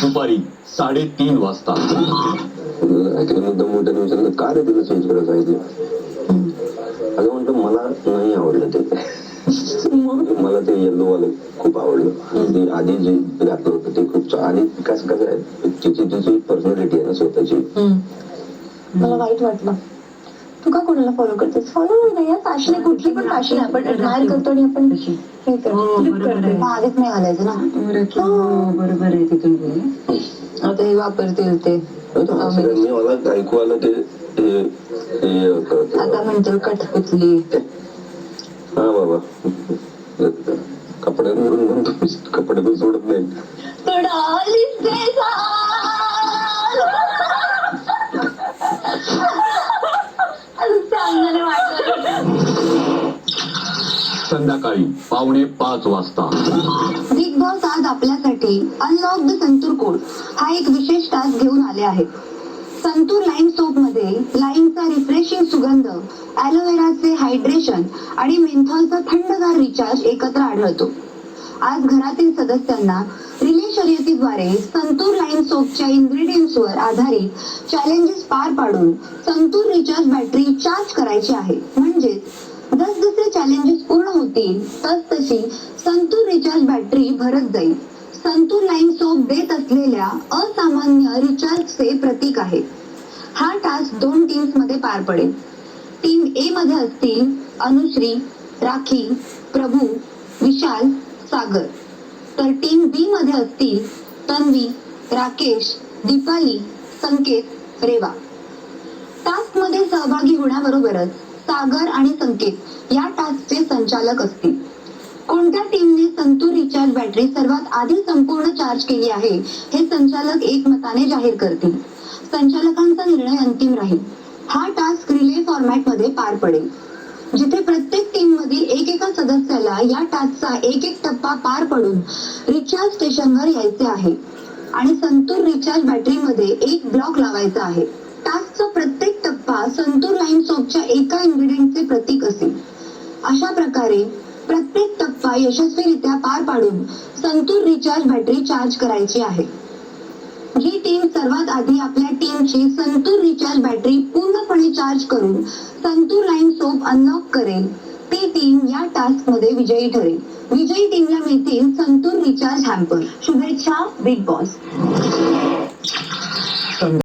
दुपारी 3:30 वाजता मुद्दा मोठ्या दिवसांना का रे तिला चेंज करायला सांगितलं. अगं म्हणतो मला नाही आवडलं ते. मला ते येल्लो वालं खूप आवडलं. ते आधी जे घातलं होतं ते खूप आणि कसं आहे तिची पर्सनॅलिटी आहे ना स्वतःची. मला वाईट वाटलं. तू का कोणाला फॉलो करतेस? फॉलो नाही यार, फॅशन आहे, कुठली पण फॅशन आहे, आपण ऍडमायर करतो आणि आपण हे करतो. भागच नाही घालायचं ना. बरोबर आहे तिथून आता हे वापरतील ते मला ऐकू आलं ते आता म्हणतो कठपुतली. हा बाबा कपड्यांवरून म्हणतो कपड्यातून सोडत नाही. संध्याकाळी 4:45 वाजता बिग बॉस आज आपल्यासाठी अनलॉक द संतूर कोड हा एक विशेष टास्क घेऊन आले आहेत. संतूर लाईम सोप मध्ये लाईमचा रिफ्रेशिंग सुगंध, ॲलोवेराचे हायड्रेशन आणि मेंथॉलचा थंडगार रिचार्ज एकत्र आढळतो. आज घरातील सदस्यांना रिले शर्यतीद्वारे संतूर लाईम सोपच्या इन्ग्रेडियंट्सवर आधारित चॅलेंजेस पार पाडून संतूर रिचार्ज बॅटरी चार्ज करायची आहे. म्हणजेच जसजसे चॅलेंजेस पूर्ण होतील तसतशी संतूर रिचार्ज बॅटरी भरत जाईल. संतूर लाईम सोप देत असलेल्या असामान्य रिचार्जचे प्रतीक आहे. हा टास्क 2 टीम्स मध्ये पार पडेल. टीम ए मध्ये असतील अनुश्री, राखी, प्रभू, विशाल, सागर. तर टीम बी मध्ये असतील तन्वी, राकेश, दीपाली, संकेत, रेवा. टास्क मध्ये सहभागी होण्याबरोबरच सागर आणि संकेत या टास्कचे संचालक असतील. कोणत्या टीमने संतूर रिचार्ज बॅटरी सर्वात आधी संपूर्ण चार्ज केली आहे हे संचालक एकमताने जाहीर करतील. संचालकांचा निर्णय अंतिम राहील. हा टास्क रिले फॉर्मॅट मध्ये पार पडेल, जिथे प्रत्येक टीम मधील एकेका सदस्याला या टास्कचा एक टप्पा पार पडून रिचार्ज स्टेशनवर यायचे आहे आणि संतूर रिचार्ज बॅटरी मध्ये एक ब्लॉक लावायचा आहे. टास्कचा प्रत्येक टप्पा संतूर लाईम सोपच्या एका इन्ग्रेडियंटचे प्रतीक असेल. अशा प्रकारे प्रत्येक टप्पा यशस्वीरित्या पार पाडून संतूर रिचार्ज बॅटरी चार्ज करायची आहे. जी टीम सर्वात आधी आपल्या टीमची संतूर रिचार्ज बॅटरी पूर्णपणे चार्ज करून संतूर लाईम सोप अनलॉक करेल ती टीम या टास्क मध्ये विजयी ठरेल. विजयी टीमला मिळतील संतूर रिचार्ज हॅम्पर. शुभेच्छा बिग बॉस.